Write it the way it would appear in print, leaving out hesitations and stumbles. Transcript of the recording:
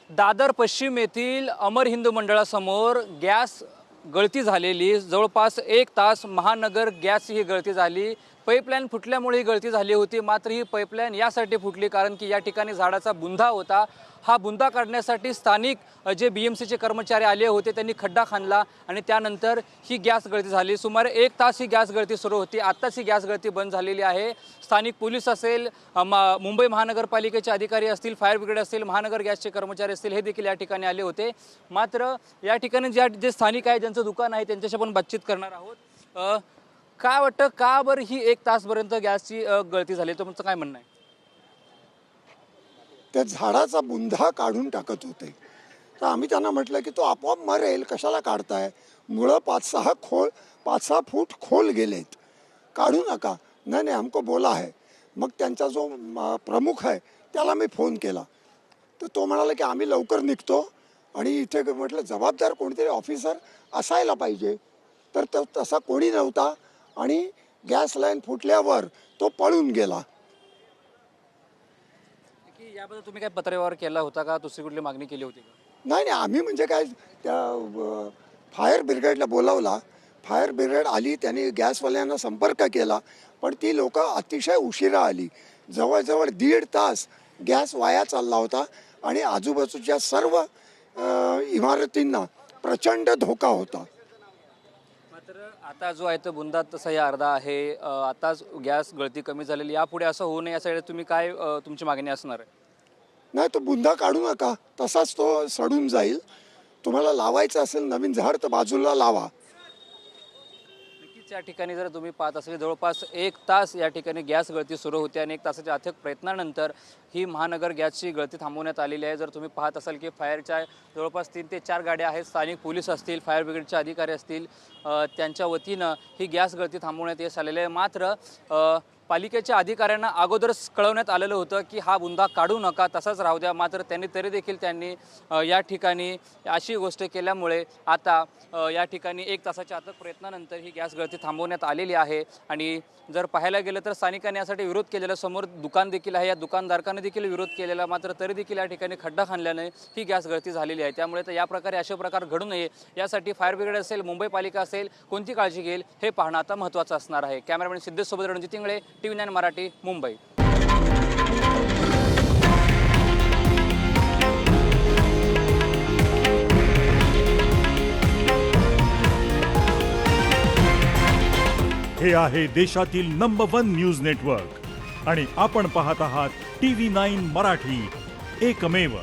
दादर पश्चिम येथील अमर हिंदू मंडळासमोर गॅस गळती झालेली, जवळपास 1 तास महानगर गॅस ही गळती झाली। पाईपलाईन फुटल्यामुळे ही गळती झाली होती। मात्र ही पाईपलाईन यासाठी फुटली कारण की या ठिकाणी झाडाचा बुंदा होता। हा बुंदा काढण्यासाठी स्थानिक जे BMCचे कर्मचारी आले होते त्यांनी खड्डा खणला आणि त्यानंतर ही गॅस गळती झाली। सुमारे 1 तास ही गॅस गळती सुरू होती। आत्ताच ही गॅस गळती बंद झालेली आहे। स्थानिक पोलीस असेल, मुंबई महानगरपालिकेचे अधिकारी असतील, फायर ब्रिगेड असतील, महानगर गॅसचे कर्मचारी असतील, हे देखील या ठिकाणी आले होते। मात्र या ठिकाणी जे स्थानिक आहे, ज्यांचं दुकान आहे, त्यांच्याशी आपण बातचीत करणार आहोत। काय वाटतं, का बरं ही 1 तासपर्यंत गॅसची गळती झाली? तुमचं काय म्हणणं आहे? त्या झाडाचा बुंदा काढून टाकत होते, तर आम्ही त्यांना म्हटलं की तो आपोआप मरेल, कशाला काढताय? मुळं 5-6 फूट खोल गेलेत, काढू नका। नाही हमको बोला है। मग त्यांचा जो प्रमुख आहे त्याला मी फोन केला, तर तो म्हणाला की आम्ही लवकर निघतो आणि इथे म्हटलं जबाबदार कोणतरी ऑफिसर असायला पाहिजे, तर तो तसा कोणी नव्हता आणि गॅस लाईन फुटल्यावर तो पळून गेला। याबद्दल तुम्ही काय पत्रव्यवहार केला होता का? दुसरी कुठली मागणी केली होती का? नाही आम्ही म्हणजे काय, त्या फायर ब्रिगेडला बोलावला, फायर ब्रिगेड आली, त्यांनी गॅसवाल्यांना संपर्क केला, पण ती लोक अतिशय उशिरा आली। जवळजवळ 1.5 तास गॅस वाया चालला होता आणि आजूबाजूच्या सर्व इमारतींना प्रचंड धोका होता। मात्र आता जो आहे तो बुंदा तसाही अर्धा आहे। आताच गॅस गळती कमी झालेली, यापुढे असं होऊ नये यासाठी तुम्ही काय तुमची मागणी असणार आहे? नाही, तो बुंदा काढू नका, तसाच तो सडून जाईल। तुम्हाला लावायचं असेल नवीन झाड तर बाजूला लावा। नक्कीच या ठिकाणी जर तुम्ही पाहत असाल, जवळपास 1 तास या ठिकाणी गॅस गळती सुरू होती आणि 1 तासाच्या अथक प्रयत्नानंतर ही महानगर गॅसची गळती थांबवण्यात आलेली आहे। जर तुम्ही पाहत असाल की फायरच्या जवळपास 3 ते 4 गाड्या आहेत, स्थानिक पोलीस असतील, फायर ब्रिगेडचे अधिकारी असतील, त्यांच्या वतीनं ही गॅस गळती थांबवण्यात यश आलेलं आहे। मात्र पालिकेच्या अधिकाऱ्यांना अगोदरच कळवण्यात आलेलं होतं की हा बुंदा काढू नका, तसाच राहू द्या। मात्र तरी देखील त्यांनी या ठिकाणी अशी गोष्ट केल्यामुळे आता या ठिकाणी 1 तासाच्या अथक प्रयत्नानंतर ही गॅस गळती थांबवण्यात आलेली आहे। आणि जर पाहायला गेलं तर स्थानिकांनी यासाठी विरोध केलेला, समोर दुकान देखील आहे, या दुकानदारकांनी देखील विरोध केलेला, मात्र तरी देखील या ठिकाणी खड्डा खणल्याने ही गॅस गळती झालेली आहे। त्यामुळे तर या प्रकारे असे प्रकार घडू नये यासाठी फायर ब्रिगेड असेल, मुंबई पालिका असेल, कोणती काळजी घेईल हे पाहणं आता महत्त्वाचं असणार आहे। कॅमेरामॅन सिद्धेशसोबत रणजित इंगळे, TV9 मराठी, मुंबई। हे आहे देशातील नंबर 1 न्यूज नेटवर्क आणि आपण पाहत आहात TV9 मराठी, एकमेव।